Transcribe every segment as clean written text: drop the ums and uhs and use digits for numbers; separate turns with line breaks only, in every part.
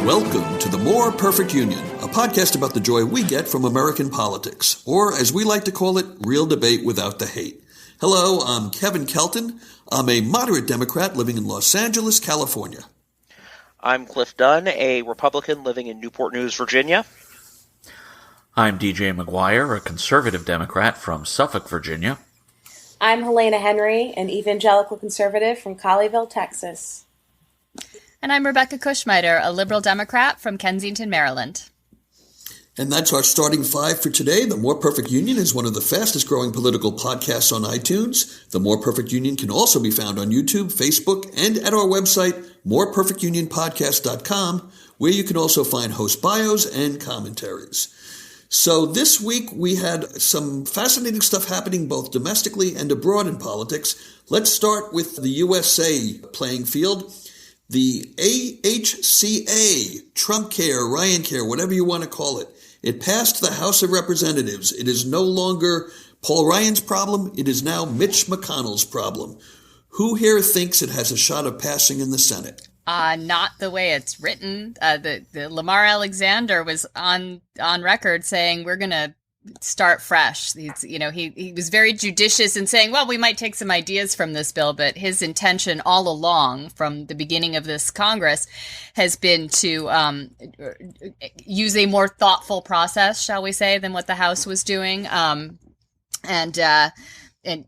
Welcome to The More Perfect Union, a podcast about the joy we get from American politics, or as we like to call it, real debate without the hate. Hello, I'm Kevin Kelton. I'm a moderate Democrat living in Los Angeles, California.
I'm Cliff Dunn, a Republican living in Newport News, Virginia.
I'm DJ McGuire, a conservative Democrat from Suffolk, Virginia.
I'm Helena Henry, an evangelical conservative from Colleyville, Texas.
And I'm Rebecca Kushmiter, a liberal Democrat from Kensington, Maryland.
And that's our starting five for today. The More Perfect Union is one of the fastest growing political podcasts on iTunes. The More Perfect Union can also be found on YouTube, Facebook, and at our website, moreperfectunionpodcast.com, where you can also find host bios and commentaries. So this week we had some fascinating stuff happening both domestically and abroad in politics. Let's start with the USA playing field. The AHCA, TrumpCare, RyanCare, whatever you want to call it, it passed the House of Representatives. It is no longer Paul Ryan's problem. It is now Mitch McConnell's problem. Who here thinks it has a shot of passing in the Senate?
Not the way it's written. The Lamar Alexander was on record saying we're going to start fresh. He was very judicious in saying, well, we might take some ideas from this bill, but his intention all along from the beginning of this Congress has been to use a more thoughtful process, shall we say, than what the House was doing, and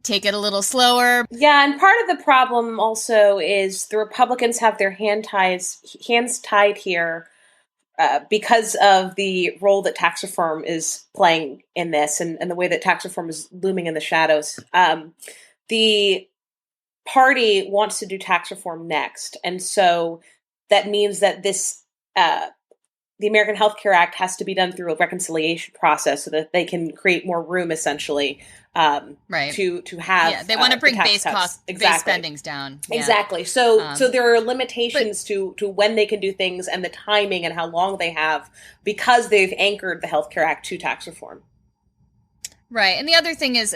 take it a little slower.
Yeah, and part of the problem also is the Republicans have their hands tied here because of the role that tax reform is playing in this and the way that tax reform is looming in the shadows. The party wants to do tax reform next. And so that means that this the American Health Care Act has to be done through a reconciliation process so that they can create more room, essentially,
right.
to have.
Yeah, they want to bring base costs,
exactly.
Base spendings down. Yeah.
Exactly. So there are limitations to when they can do things and the timing and how long they have because they've anchored the Health Care Act to tax reform.
Right, and the other thing is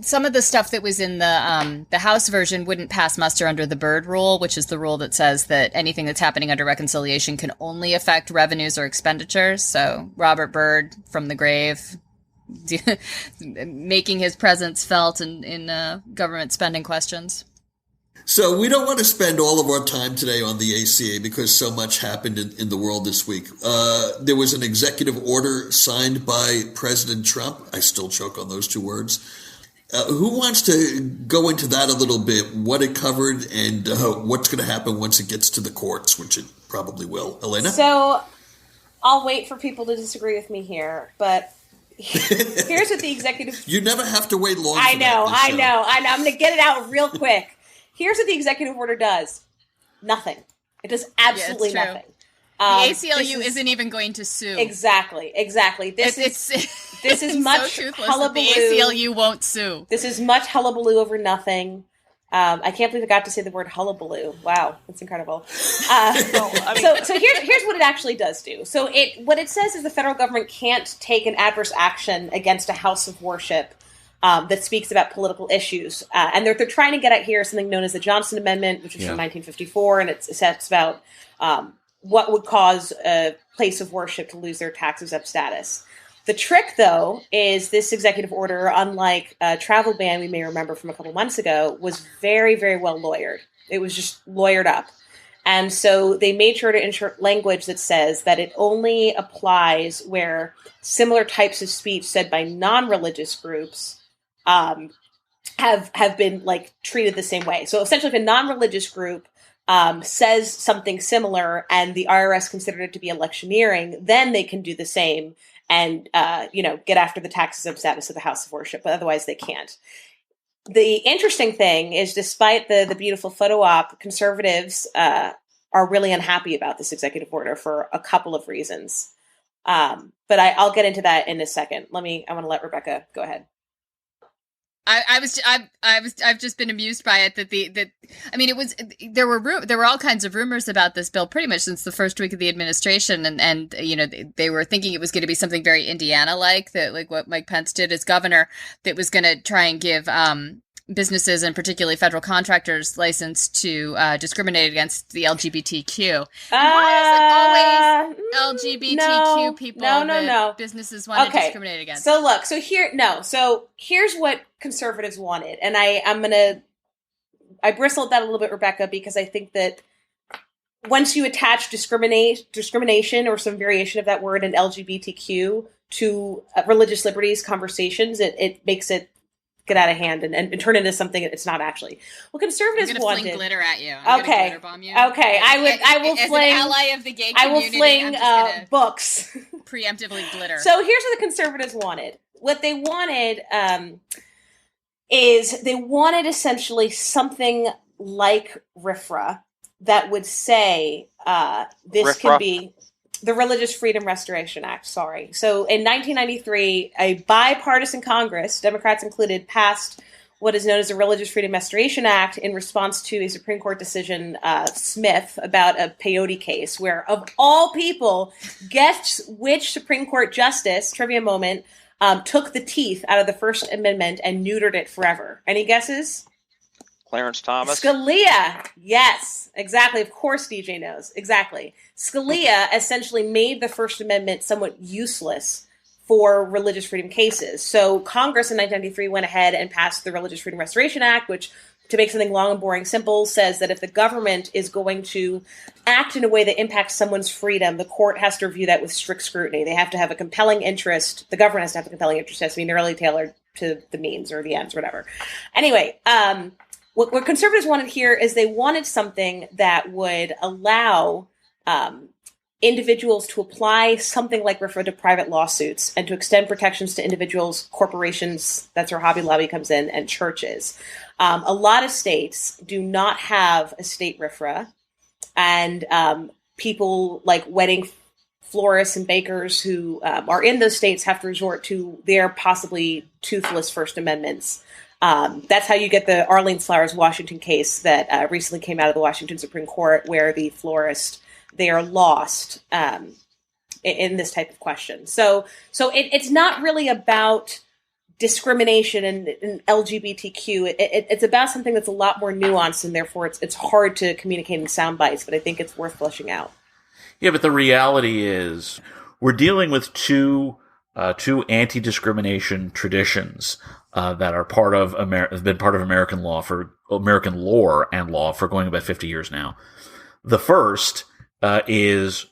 some of the stuff that was in the House version wouldn't pass muster under the Byrd rule, which is the rule that says that anything that's happening under reconciliation can only affect revenues or expenditures. So Robert Byrd from the grave, making his presence felt in government spending questions.
So we don't want to spend all of our time today on the ACA because so much happened in the world this week. There was an executive order signed by President Trump. I still choke on those two words. Who wants to go into that a little bit, what it covered and what's going to happen once it gets to the courts, which it probably will. Elena?
So I'll wait for people to disagree with me here, but here's what the executive...
You never have to wait long.
I know. I'm going to get it out real quick. Here's what the executive order does. Nothing. It does absolutely nothing.
The ACLU isn't even going to sue.
Exactly. This is much
so
hullabaloo.
The ACLU won't sue.
This is much hullabaloo over nothing. I can't believe I got to say the word hullabaloo. Wow, that's incredible. So here's what it actually does do. So what it says is the federal government can't take an adverse action against a house of worship that speaks about political issues. And they're trying to get at here something known as the Johnson Amendment, which is from 1954, and it sets about what would cause a place of worship to lose their tax-exempt status. The trick, though, is this executive order, unlike a travel ban we may remember from a couple months ago, was very, very well lawyered. It was just lawyered up. And so they made sure to insert language that says that it only applies where similar types of speech said by non-religious groups have been treated the same way. So essentially, if a non-religious group says something similar and the IRS considered it to be electioneering, then they can do the same and get after the tax-exempt status of the house of worship. But otherwise, they can't. The interesting thing is, despite the beautiful photo op, conservatives are really unhappy about this executive order for a couple of reasons. But I'll get into that in a second. I want to let Rebecca go ahead.
I've just been amused by it there were all kinds of rumors about this bill pretty much since the first week of the administration, and they were thinking it was going to be something very Indiana like what Mike Pence did as governor, that was going to try and give businesses and particularly federal contractors licensed to discriminate against the LGBTQ. Why is it always LGBTQ people that businesses want to discriminate against?
So here's what conservatives wanted. And I bristle at that a little bit, Rebecca, because I think that once you attach discrimination or some variation of that word in LGBTQ to religious liberties conversations, it makes it get out of hand and turn into something it's not actually. Well, conservatives wanted.
Fling glitter at you.
Okay.
Glitter bomb you.
Okay. I will fling.
As an ally of the gay
I
community,
will fling books.
Preemptively glitter.
So here's what the conservatives wanted. What they wanted is they wanted essentially something like RFRA that would say this
RFRA?
can be the Religious Freedom Restoration Act. Sorry. So in 1993, a bipartisan Congress, Democrats included, passed what is known as the Religious Freedom Restoration Act in response to a Supreme Court decision, Smith, about a peyote case where, of all people, guess which Supreme Court justice, trivia moment, took the teeth out of the First Amendment and neutered it forever. Any guesses?
Clarence Thomas.
Scalia. Yes, exactly. Of course, DJ knows. Exactly. Scalia essentially made the First Amendment somewhat useless for religious freedom cases. So Congress in 1993 went ahead and passed the Religious Freedom Restoration Act, which, to make something long and boring simple, says that if the government is going to act in a way that impacts someone's freedom, the court has to review that with strict scrutiny. They have to have a compelling interest. The government has to have a compelling interest. It has to be narrowly tailored to the means or the ends or whatever. Anyway, what conservatives wanted here is they wanted something that would allow individuals to apply something like RFRA to private lawsuits and to extend protections to individuals, corporations, that's where Hobby Lobby comes in, and churches. A lot of states do not have a state RFRA, and people like wedding florists and bakers who are in those states have to resort to their possibly toothless First Amendments. That's how you get the Arlene Flowers Washington case that recently came out of the Washington Supreme Court, where the florist, they are lost in this type of question. So it's not really about discrimination and LGBTQ. It's about something that's a lot more nuanced, and therefore it's hard to communicate in sound bites, but I think it's worth fleshing out.
Yeah, but the reality is we're dealing with two anti-discrimination traditions that are have been part of American lore and law for going about 50 years now. The first is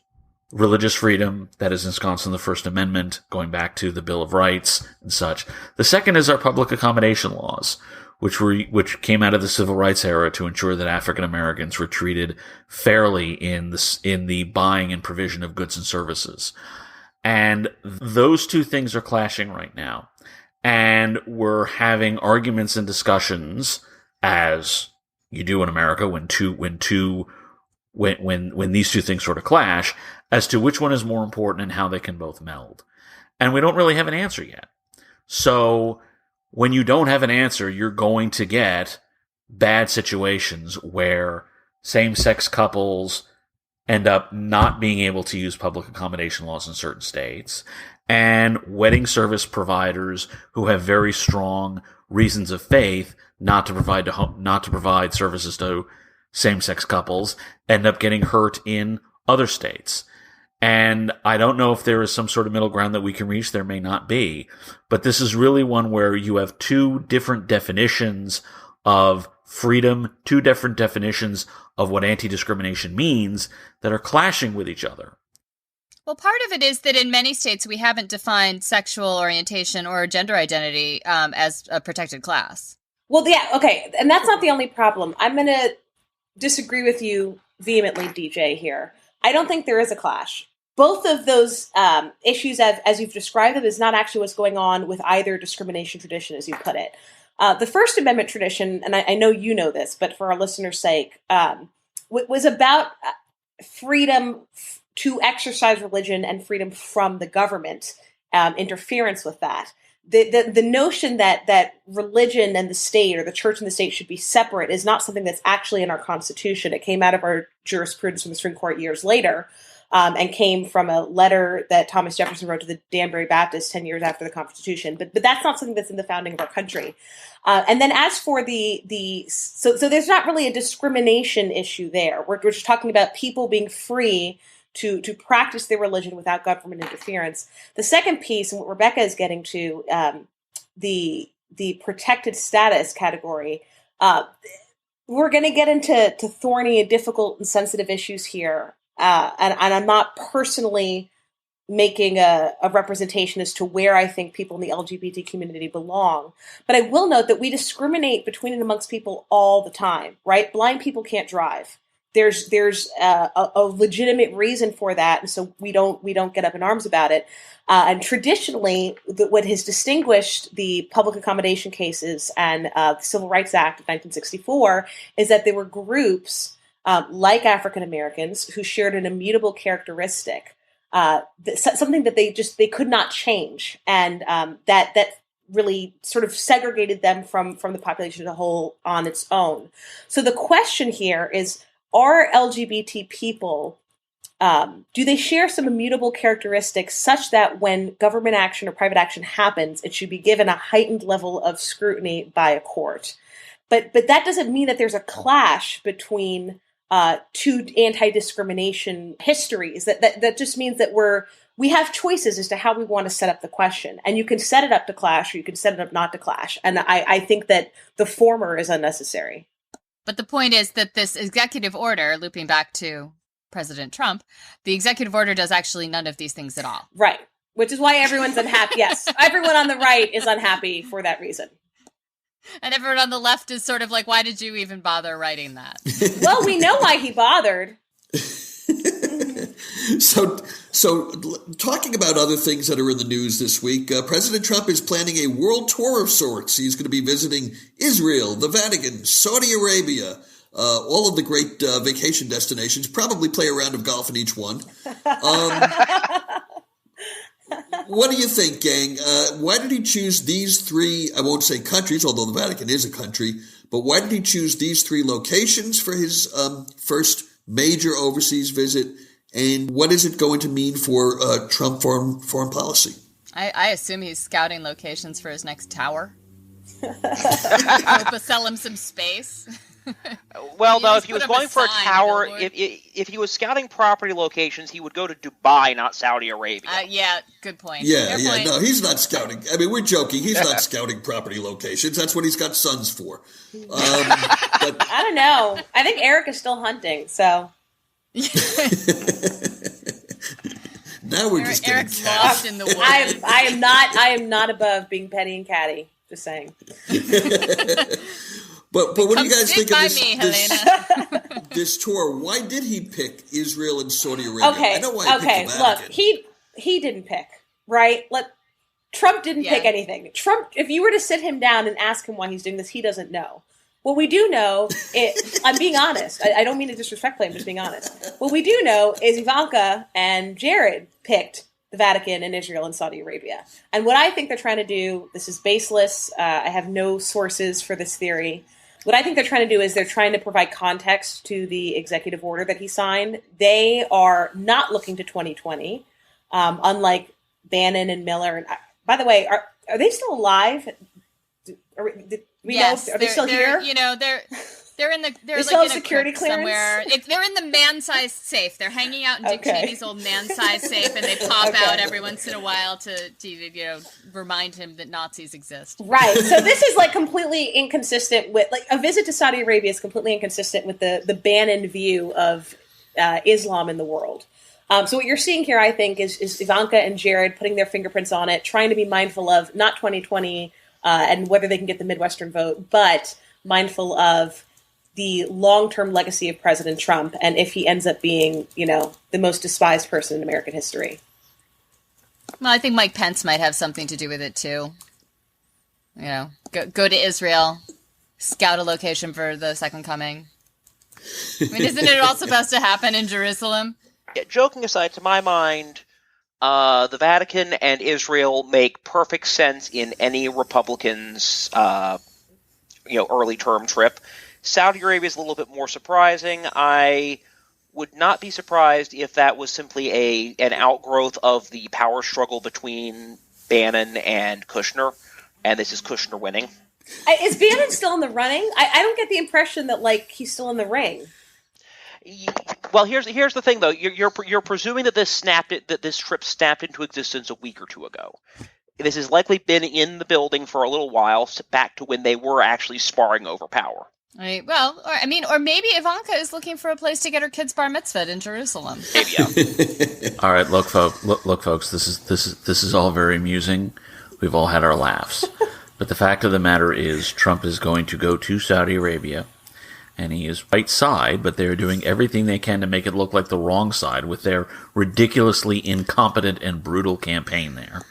religious freedom that is ensconced in the First Amendment, going back to the Bill of Rights and such. The second is our public accommodation laws, which came out of the civil rights era to ensure that African Americans were treated fairly in the buying and provision of goods and services. And those two things are clashing right now. And we're having arguments and discussions, as you do in America when these two things sort of clash, as to which one is more important and how they can both meld. And we don't really have an answer yet. So when you don't have an answer, you're going to get bad situations where same-sex couples end up not being able to use public accommodation laws in certain states, and wedding service providers who have very strong reasons of faith not to provide services to same-sex couples end up getting hurt in other states. And I don't know if there is some sort of middle ground that we can reach. There may not be. But this is really one where you have two different definitions of freedom, two different definitions of what anti-discrimination means that are clashing with each other.
Well, part of it is that in many states we haven't defined sexual orientation or gender identity as a protected class.
Well, yeah, okay. And that's not the only problem. I'm going to disagree with you vehemently, DJ, here. I don't think there is a clash. Both of those issues, as you've described them, is not actually what's going on with either discrimination tradition, as you put it. The First Amendment tradition, and I know you know this, but for our listeners' sake, was about freedom to exercise religion and freedom from the government, interference with that. The notion that religion and the state, or the church and the state, should be separate is not something that's actually in our Constitution. It came out of our jurisprudence from the Supreme Court years later. and came from a letter that Thomas Jefferson wrote to the Danbury Baptists 10 years after the Constitution. But that's not something that's in the founding of our country. And then as for so there's not really a discrimination issue there. We're just talking about people being free to practice their religion without government interference. The second piece, and what Rebecca is getting to, the protected status category, we're going to get into thorny, difficult, and sensitive issues here. And I'm not personally making a representation as to where I think people in the LGBT community belong. But I will note that we discriminate between and amongst people all the time, right? Blind people can't drive. There's a legitimate reason for that, and so we don't get up in arms about it. And traditionally, what has distinguished the public accommodation cases and the Civil Rights Act of 1964 is that there were groups like African Americans who shared an immutable characteristic. Something that they could not change, and that really sort of segregated them from the population as a whole on its own. So the question here is, are LGBT people, do they share some immutable characteristics such that when government action or private action happens, it should be given a heightened level of scrutiny by a court? But that doesn't mean that there's a clash between two anti-discrimination histories. That just means that we have choices as to how we want to set up the question. And you can set it up to clash, or you can set it up not to clash. And I think that the former is unnecessary.
But the point is that this executive order, looping back to President Trump, the executive order does actually none of these things at all.
Right. Which is why everyone's unhappy. Yes. Everyone on the right is unhappy for that reason.
And everyone on the left is sort of like, why did you even bother writing that?
Well, we know why he bothered.
So talking about other things that are in the news this week, President Trump is planning a world tour of sorts. He's going to be visiting Israel, the Vatican, Saudi Arabia, all of the great vacation destinations, probably play a round of golf in each one. What do you think, gang? Why did he choose these three, I won't say countries, although the Vatican is a country, but why did he choose these three locations for his first major overseas visit? And what is it going to mean for Trump foreign policy?
I assume he's scouting locations for his next tower. Hope to sell him some space.
Well, no, if he was going for a tower, if he was scouting property locations, he would go to Dubai, not Saudi Arabia.
Yeah, good point.
Yeah, no, he's not scouting. I mean, we're joking. He's not scouting property locations. That's what he's got sons for. But
I don't know. I think Eric is still hunting, so...
Now we're just getting
Eric's lost in the woods.
I am not above being petty and catty. Just saying.
But what do you guys think
of
this tour? Why did he pick Israel and Saudi Arabia?
Okay,
I know why he picked the Vatican.
Look, he didn't pick, right? Trump didn't pick anything. Trump, if you were to sit him down and ask him why he's doing this, he doesn't know. What we do know, I'm being honest. I don't mean to disrespectfully, I'm just being honest. What we do know is Ivanka and Jared picked the Vatican and Israel and Saudi Arabia. And what I think they're trying to do, this is baseless. I have no sources for this theory. What I think they're trying to do is they're trying to provide context to the executive order that he signed. They are not looking to 2020, unlike Bannon and Miller. And by the way, are they still alive?
Yes,
are they still here?
You know, they're in the
they still have security clearance
somewhere. They're in the man-sized safe. They're hanging out in Dick Cheney's old man-sized safe, and they pop out every once in a while to remind him that Nazis exist.
Right. So this is completely inconsistent with a visit to Saudi Arabia is completely inconsistent with the Bannon view of Islam in the world. So what you're seeing here, I think, is Ivanka and Jared putting their fingerprints on it, trying to be mindful of not 2020 and whether they can get the Midwestern vote, but mindful of the long-term legacy of President Trump and if he ends up being, the most despised person in American history.
Well, I think Mike Pence might have something to do with it, too. Go to Israel, scout a location for the second coming. I mean, isn't it all supposed to happen in Jerusalem?
Yeah, joking aside, to my mind, the Vatican and Israel make perfect sense in any Republican's, early term trip. Saudi Arabia is a little bit more surprising. I would not be surprised if that was simply an outgrowth of the power struggle between Bannon and Kushner, and this is Kushner winning.
Is Bannon still in the running? I don't get the impression that he's still in the ring.
Well, here's the thing, though. You're presuming that this trip snapped into existence a week or two ago. This has likely been in the building for a little while, back to when they were actually sparring over power.
Right. Well, or maybe Ivanka is looking for a place to get her kids bar mitzvahed in Jerusalem.
Maybe, yeah.
All right, look, folks. This is all very amusing. We've all had our laughs, but the fact of the matter is, Trump is going to go to Saudi Arabia, and he is right side, but they're doing everything they can to make it look like the wrong side with their ridiculously incompetent and brutal campaign there.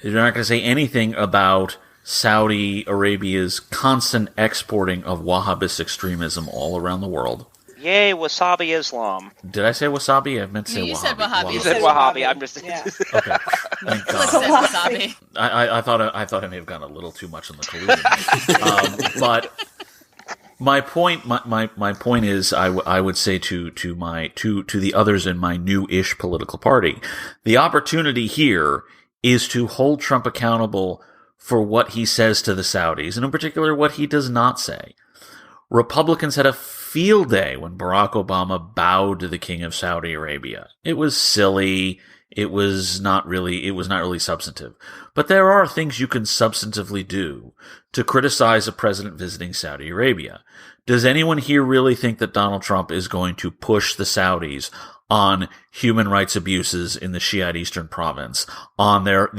They're not going to say anything about Saudi Arabia's constant exporting of Wahhabist extremism all around the world.
Yay, wasabi Islam.
Did I say wasabi? I meant to say
You
Wahhabi.
said Wahhabi.
You said Wahhabi. I'm just...
Yeah.
Okay. Thank God.
Said wasabi.
I thought I may have gone a little too much on the collusion. But my point is, I would say to the others in my new-ish political party, the opportunity here is to hold Trump accountable for what he says to the Saudis, and in particular, what he does not say. Republicans had a field day when Barack Obama bowed to the King of Saudi Arabia. It was silly. It was not really substantive. But there are things you can substantively do to criticize a president visiting Saudi Arabia. Does anyone here really think that Donald Trump is going to push the Saudis on human rights abuses in the Shiite Eastern Province, on the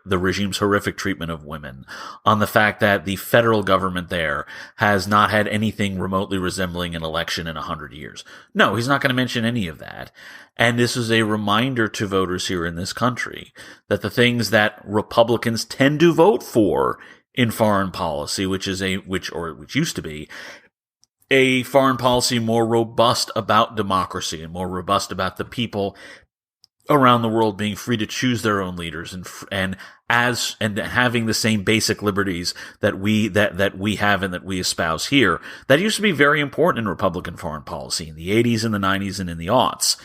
regime's horrific treatment of women, on the fact that the federal government there has not had anything remotely resembling an election in 100 years? No, he's not going to mention any of that. And this is a reminder to voters here in this country that the things that Republicans tend to vote for in foreign policy, which used to be a foreign policy more robust about democracy and more robust about the people around the world being free to choose their own leaders and having the same basic liberties that we have and that we espouse here. That used to be very important in Republican foreign policy in the 80s and the 90s and in the aughts.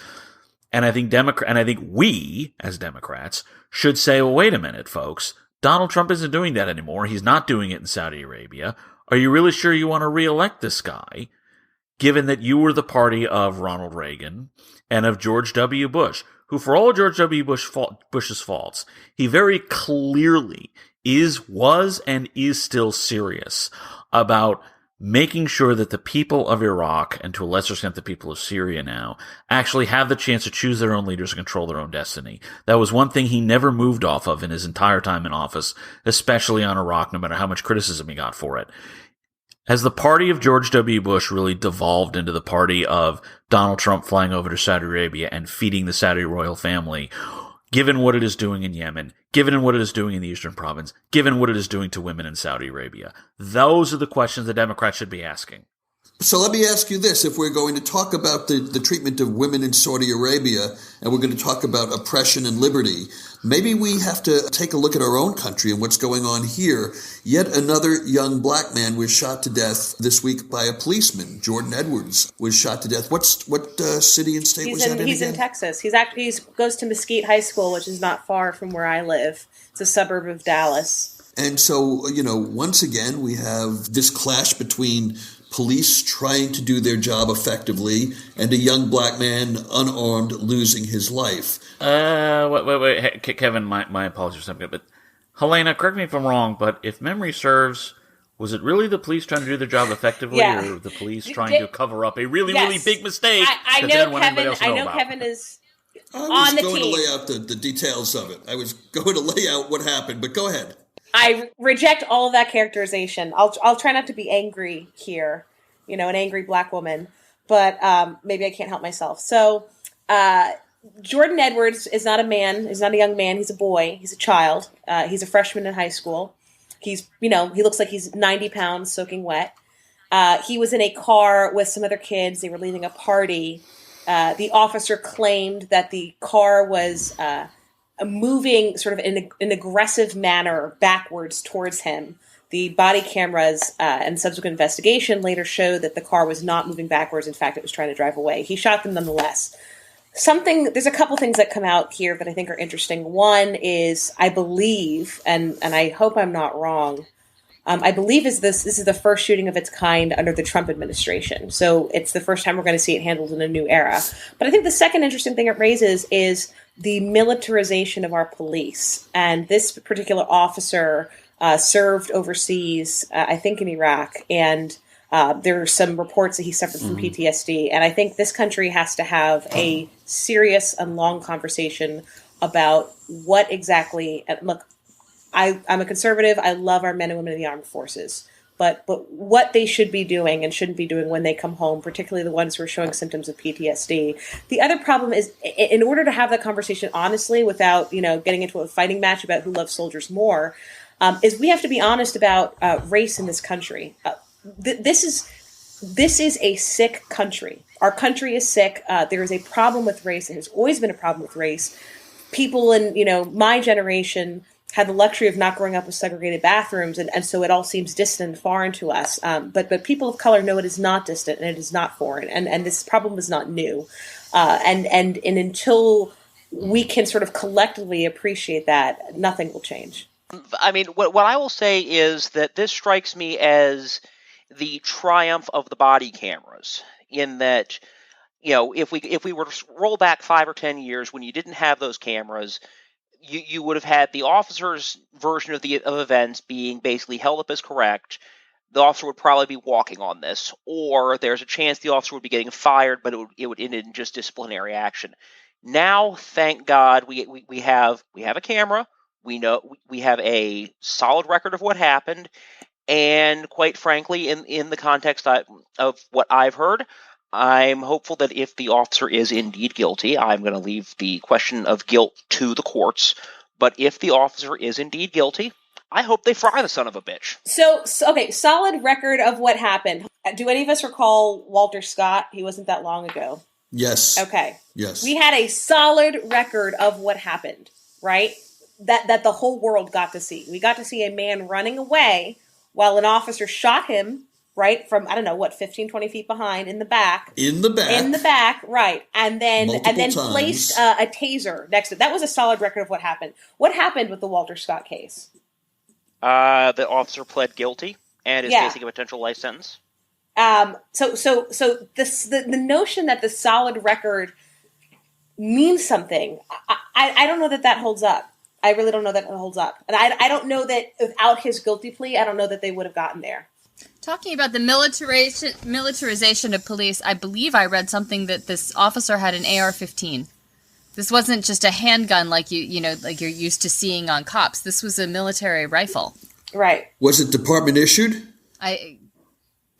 And I think we as Democrats should say, well, wait a minute, folks. Donald Trump isn't doing that anymore. He's not doing it in Saudi Arabia. Are you really sure you want to reelect this guy, given that you were the party of Ronald Reagan and of George W. Bush, who, for all George W. Bush's faults, he very clearly was and is still serious about making sure that the people of Iraq, and to a lesser extent the people of Syria now, actually have the chance to choose their own leaders and control their own destiny. That was one thing he never moved off of in his entire time in office, especially on Iraq, no matter how much criticism he got for it. Has the party of George W. Bush really devolved into the party of Donald Trump flying over to Saudi Arabia and feeding the Saudi royal family, given what it is doing in Yemen, given what it is doing in the Eastern Province, given what it is doing to women in Saudi Arabia? Those are the questions the Democrats should be asking.
So let me ask you this. If we're going to talk about the treatment of women in Saudi Arabia, and we're going to talk about oppression and liberty, maybe we have to take a look at our own country and what's going on here. Yet another young black man was shot to death this week by a policeman. Jordan Edwards was shot to death. What city and state was that in?
He's in Texas. He goes to Mesquite High School, which is not far from where I live. It's a suburb of Dallas.
And so, once again, we have this clash between police trying to do their job effectively and a young black man unarmed losing his life.
Wait. Hey, Kevin, my apologies for something, but Helena, correct me if I'm wrong, but if memory serves, was it really the police trying to do their job effectively, or the police trying to cover up a really big mistake?
I know Kevin is on the team.
I was going to lay out the details of it. I was going to lay out what happened, but go ahead.
I reject all of that characterization. I'll try not to be angry here, an angry black woman, but maybe I can't help myself. So Jordan Edwards is not a man. He's not a young man. He's a boy. He's a child. He's a freshman in high school. He looks like he's 90 pounds soaking wet. He was in a car with some other kids. They were leaving a party. The officer claimed that the car was moving sort of in an aggressive manner backwards towards him the body cameras and subsequent investigation later showed that the car was not moving backwards. In fact, it was trying to drive away. He shot them nonetheless. There's a couple things that come out here that I think are interesting. One is, I believe, and I hope I'm not wrong, I believe this is the first shooting of its kind under the Trump administration. So it's the first time we're going to see it handled in a new era. But I think the second interesting thing it raises is the militarization of our police. And this particular officer served overseas, I think in Iraq, and there are some reports that he suffered from PTSD. And I think this country has to have a serious and long conversation about what exactly, look, I'm a conservative. I love our men and women in the armed forces, but what they should be doing and shouldn't be doing when they come home, particularly the ones who are showing symptoms of PTSD. The other problem is, in order to have that conversation honestly, without getting into a fighting match about who loves soldiers more, is we have to be honest about race in this country. This is a sick country. Our country is sick. There is a problem with race. There has always been a problem with race. People in my generation had the luxury of not growing up with segregated bathrooms, and so it all seems distant and foreign to us. But people of color know it is not distant and it is not foreign, and this problem is not new. And until we can sort of collectively appreciate that, nothing will change.
I mean, what I will say is that this strikes me as the triumph of the body cameras, in that, if we were to roll back 5 or 10 years when you didn't have those cameras, you would have had the officer's version of events being basically held up as correct. The officer would probably be walking on this, or there's a chance the officer would be getting fired, but it would end in just disciplinary action. Now, thank God, we have a camera. We know we have a solid record of what happened, and quite frankly, in the context of what I've heard, I'm hopeful that if the officer is indeed guilty, I'm going to leave the question of guilt to the courts. But if the officer is indeed guilty, I hope they fry the son of a bitch.
So okay, solid record of what happened. Do any of us recall Walter Scott? He wasn't that long ago.
Yes.
Okay.
Yes.
We had a solid record of what happened, right? That the whole world got to see. We got to see a man running away while an officer shot him, right, from, 15, 20 feet behind, in the back. In the back, right. And then placed a taser next to it. That was a solid record of what happened. What happened with the Walter Scott case?
The officer pled guilty and is facing a potential life sentence.
So the notion that the solid record means something, I don't know that holds up. I really don't know that it holds up. And I don't know that without his guilty plea, I don't know that they would have gotten there.
Talking about the militarization of police, I believe I read something that this officer had an AR-15. This wasn't just a handgun like like you're used to seeing on cops. This was a military rifle.
Right.
Was it department issued?
I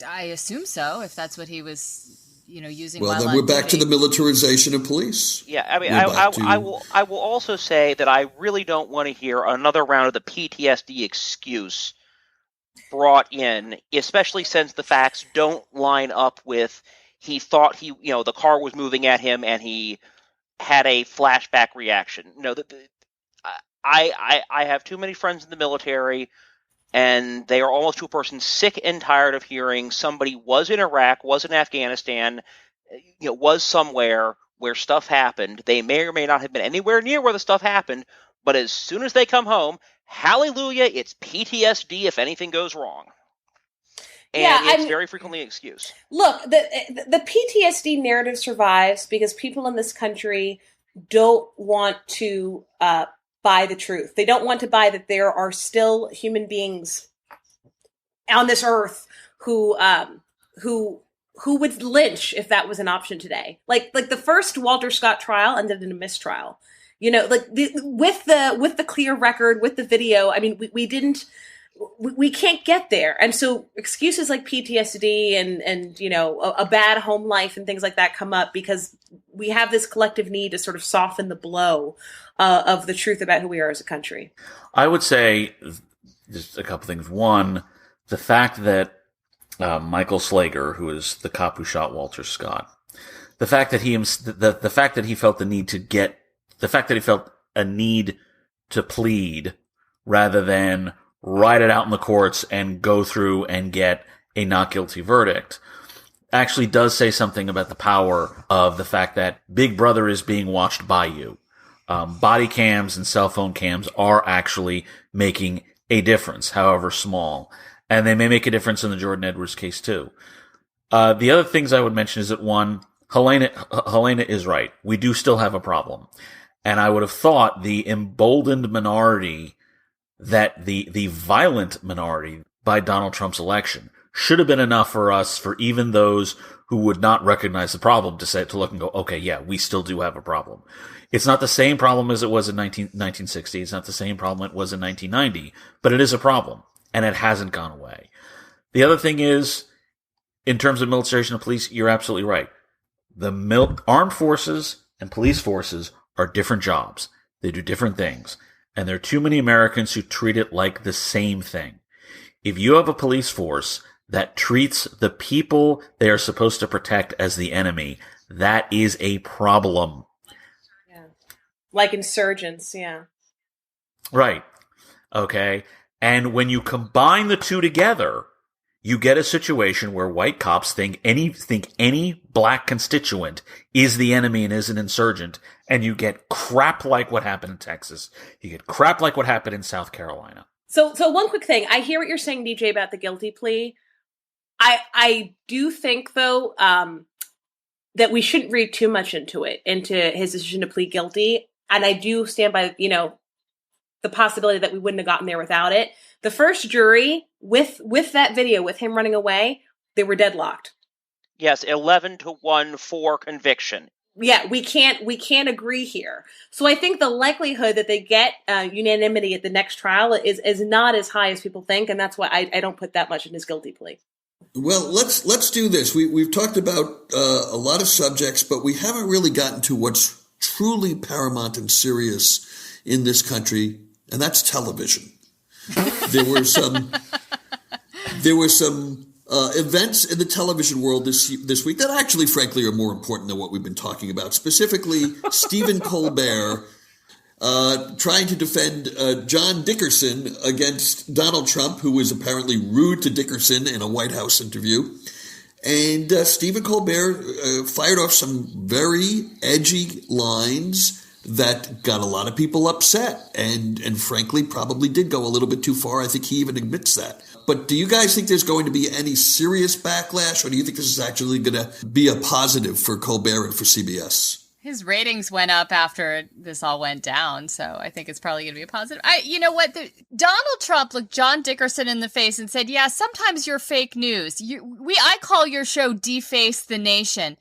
assume so, if that's what he was using.
Well, then we're back to the militarization of police.
Yeah, I mean, I will also say that I really don't want to hear another round of the PTSD excuse brought in, especially since the facts don't line up with he thought the car was moving at him and he had a flashback reaction. I have too many friends in the military, and they are almost to a person sick and tired of hearing somebody was in Iraq, was in Afghanistan, was somewhere where stuff happened. They may or may not have been anywhere near where the stuff happened, but as soon as they come home, hallelujah, it's PTSD if anything goes wrong. And it's very frequently an excuse.
Look, the PTSD narrative survives because people in this country don't want to buy the truth. They don't want to buy that there are still human beings on this earth who would lynch if that was an option today. Like the first Walter Scott trial ended in a mistrial. With the clear record, with the video. I mean, we can't get there. And so excuses like PTSD and a bad home life and things like that come up because we have this collective need to sort of soften the blow of the truth about who we are as a country.
I would say just a couple things. One, the fact that Michael Slager, who is the cop who shot Walter Scott, the fact that he felt a need to plead rather than ride it out in the courts and go through and get a not guilty verdict actually does say something about the power of the fact that Big Brother is being watched by you. Body cams and cell phone cams are actually making a difference, however small. And they may make a difference in the Jordan Edwards case too. The other things I would mention is that one, Helena is right. We do still have a problem. And I would have thought the emboldened minority, that the violent minority by Donald Trump's election should have been enough for us, for even those who would not recognize the problem, to look and go, okay, yeah, we still do have a problem. It's not the same problem as it was in 1960. It's not the same problem it was in 1990, but it is a problem, and it hasn't gone away. The other thing is, in terms of militarization of police, you're absolutely right. The armed forces and police forces are different jobs. They do different things. And there are too many Americans who treat it like the same thing. If you have a police force that treats the people they are supposed to protect as the enemy, that is a problem.
Yeah. Like insurgents, yeah.
Right. Okay. And when you combine the two together, you get a situation where white cops think any black constituent is the enemy and is an insurgent, and you get crap like what happened in Texas. You get crap like what happened in South Carolina.
So one quick thing. I hear what you're saying, DJ, about the guilty plea. I do think, though, that we shouldn't read too much into his decision to plead guilty. And I do stand by, the possibility that we wouldn't have gotten there without it. The first jury, with that video, with him running away, they were deadlocked.
Yes, 11-1 for conviction.
Yeah, we can't agree here. So I think the likelihood that they get unanimity at the next trial is not as high as people think, and that's why I don't put that much in his guilty plea.
Well, let's do this. We've talked about a lot of subjects, but we haven't really gotten to what's truly paramount and serious in this country, and that's television. There were some events in the television world this week that actually, frankly, are more important than what we've been talking about. Specifically, Steven Colbert trying to defend John Dickerson against Donald Trump, who was apparently rude to Dickerson in a White House interview. And Steven Colbert fired off some very edgy lines that got a lot of people upset and frankly probably did go a little bit too far. I think he even admits that. But do you guys think there's going to be any serious backlash, or do you think this is actually going to be a positive for Colbert and for CBS?
His ratings went up after this all went down, so I think it's probably going to be a positive. You know what? Donald Trump looked John Dickerson in the face and said, yeah, sometimes you're fake news. I call your show Deface the Nation.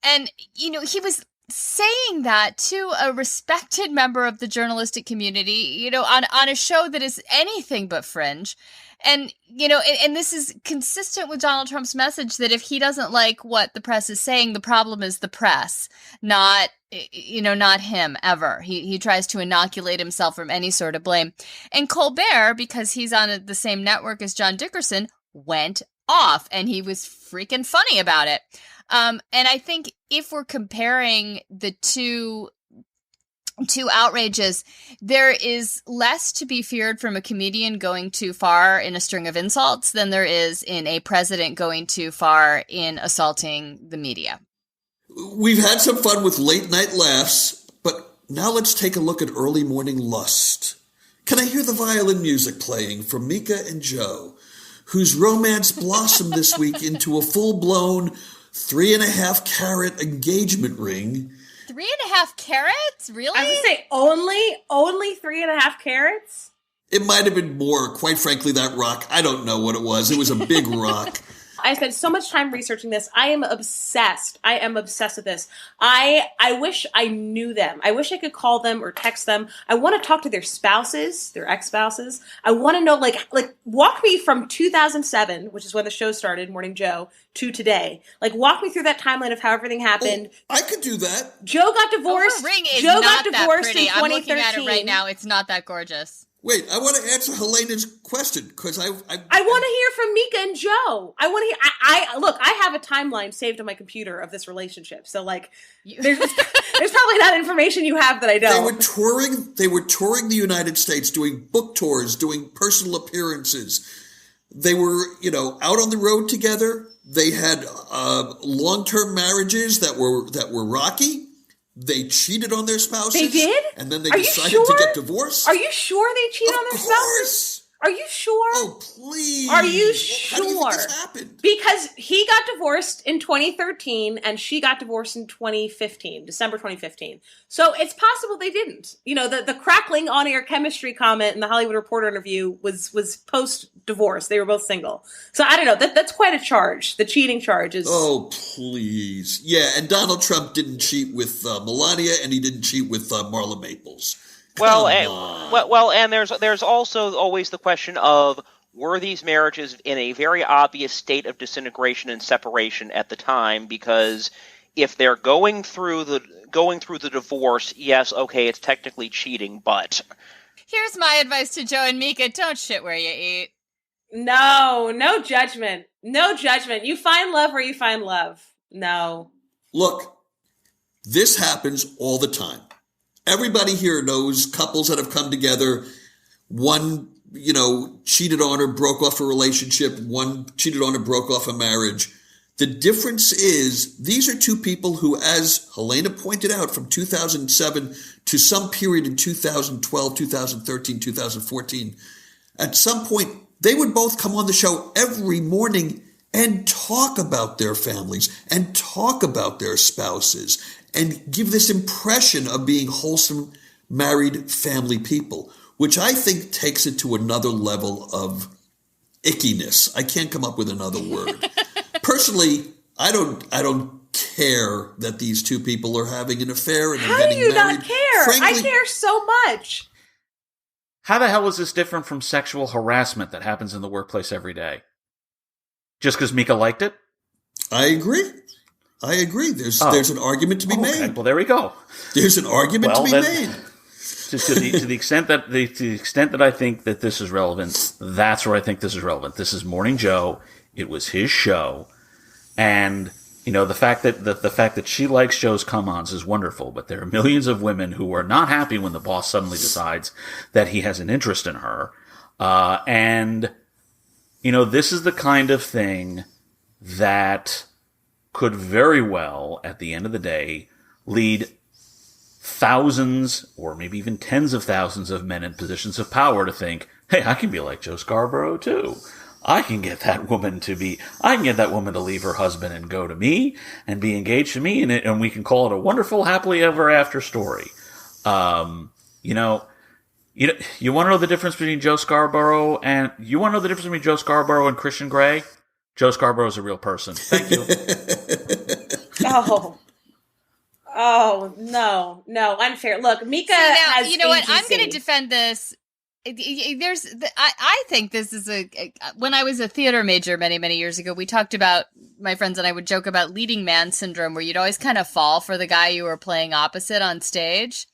And, he was saying that to a respected member of the journalistic community, on a show that is anything but fringe. And, and this is consistent with Donald Trump's message that if he doesn't like what the press is saying, the problem is the press, not him ever. He tries to inoculate himself from any sort of blame. And Colbert, because he's on the same network as John Dickerson, went off, and he was freaking funny about it. And I think if we're comparing the two outrages, there is less to be feared from a comedian going too far in a string of insults than there is in a president going too far in assaulting the media.
We've had some fun with late night laughs, but now let's take a look at early morning lust. Can I hear the violin music playing from Mika and Joe, whose romance blossomed this week into a full-blown 3.5 carat engagement ring?
3.5 carats? Really?
I was going to say, only 3.5 carats?
It might have been more. Quite frankly, that rock, I don't know what it was. It was a big rock.
I spent so much time researching this. I am obsessed. with this. I wish I knew them. I wish I could call them or text them. I want to talk to their spouses, their ex-spouses. I want to know, like walk me from 2007, which is when the show started, Morning Joe, to today. Like, walk me through that timeline of how everything happened.
Oh, I could do that.
Joe got divorced.
Her ring is
Joe
not
got divorced
that pretty.
in 2013.
I'm looking at it right now. It's not that gorgeous.
Wait, I want to answer Helena's question because I
want to hear from Mika and Joe. I want to hear. Look. I have a timeline saved on my computer of this relationship. So like, there's probably not information you have that I don't.
They were touring the United States, doing book tours, doing personal appearances. They were, out on the road together. They had long-term marriages that were rocky. They cheated on their spouses.
They did?
And then they decided to get divorced.
Are you sure they cheated on their spouses? Are you sure?
Oh, please.
Are you sure?
How do you think this happened?
Because he got divorced in 2013 and she got divorced in 2015, December 2015. So it's possible they didn't. The crackling on-air chemistry comment in the Hollywood Reporter interview was post-divorce. They were both single. So I don't know. That's quite a charge. The cheating charge is...
Oh, please. Yeah, and Donald Trump didn't cheat with Melania and he didn't cheat with Marla Maples.
And there's also always the question of, were these marriages in a very obvious state of disintegration and separation at the time? Because if they're going through the divorce, yes, okay, it's technically cheating, but
here's my advice to Joe and Mika: don't shit where you eat.
No judgment. No judgment. You find love where you find love. No.
Look, this happens all the time. Everybody here knows couples that have come together. One, cheated on or broke off a relationship. One cheated on or broke off a marriage. The difference is these are two people who, as Helena pointed out, from 2007 to some period in 2012, 2013, 2014, at some point, they would both come on the show every morning and talk about their families and talk about their spouses and give this impression of being wholesome, married family people, which I think takes it to another level of ickiness. I can't come up with another word. Personally, I don't care that these two people are having an affair and are getting married.
How do you not care?
Frankly,
I care so much.
How the hell is this different from sexual harassment that happens in the workplace every day? Just because Mika liked it?
I agree. There's an argument to be made.
Well, there we go.
There's an argument to be made.
To the extent that I think that this is relevant, that's where I think this is relevant. This is Morning Joe. It was his show, and the fact that she likes Joe's come-ons is wonderful. But there are millions of women who are not happy when the boss suddenly decides that he has an interest in her, and this is the kind of thing that could very well, at the end of the day, lead thousands or maybe even tens of thousands of men in positions of power to think, hey, I can be like Joe Scarborough too. I can get that woman to leave her husband and go to me and be engaged to me, and we can call it a wonderful, happily ever after story. You want to know the difference between Joe Scarborough and Christian Grey? Joe Scarborough is a real person. Thank you.
Oh, no, unfair. Look, Mika has
you know what?
AGC.
I'm going to defend this. I think this is when I was a theater major many, many years ago, we talked about, my friends and I would joke about leading man syndrome, where you'd always kind of fall for the guy you were playing opposite on stage.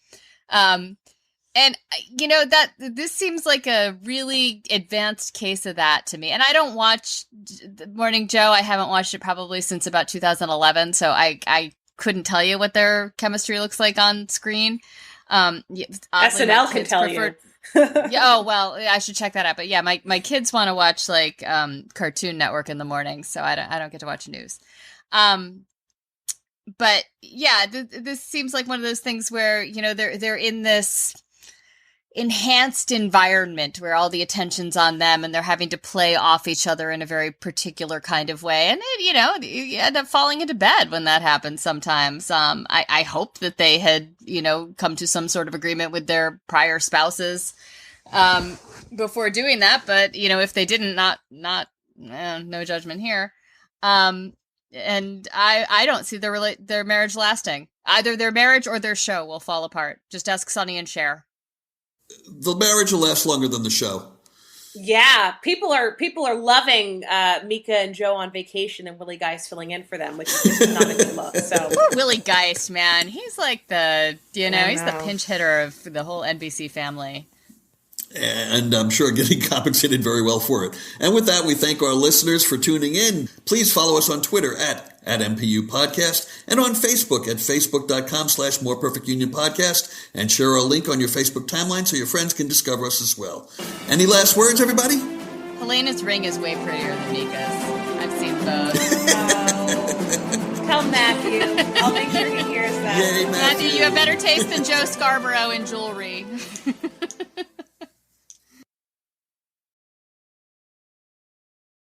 And that this seems like a really advanced case of that to me. And I don't watch Morning Joe. I haven't watched it probably since about 2011. So I couldn't tell you what their chemistry looks like on screen.
SNL can tell you.
Yeah, oh, well, I should check that out. But yeah, my kids want to watch like Cartoon Network in the morning, so I don't get to watch news. But yeah, this seems like one of those things where they're in this enhanced environment where all the attention's on them and they're having to play off each other in a very particular kind of way. And you end up falling into bed when that happens sometimes. I hope that they had, come to some sort of agreement with their prior spouses before doing that. But, if they didn't, no judgment here. And I don't see their marriage lasting. Either their marriage or their show will fall apart. Just ask Sonny and Cher.
The marriage will last longer than the show.
Yeah, people are loving Mika and Joe on vacation and Willie Geist filling in for them, which is just not a good look. So
poor Willie Geist, man, he's like the he's the pinch hitter of the whole NBC family.
And I'm sure getting compensated very well for it. And with that, we thank our listeners for tuning in. Please follow us on Twitter at MPU Podcast and on Facebook at facebook.com/More Perfect Union Podcast, and share our link on your Facebook timeline so your friends can discover us as well. Any last words, everybody?
Helena's ring is way prettier than Mika's. I've seen both.
Tell Matthew. I'll make sure he hears that.
Yay,
Matthew, you have better taste than Joe Scarborough in jewelry.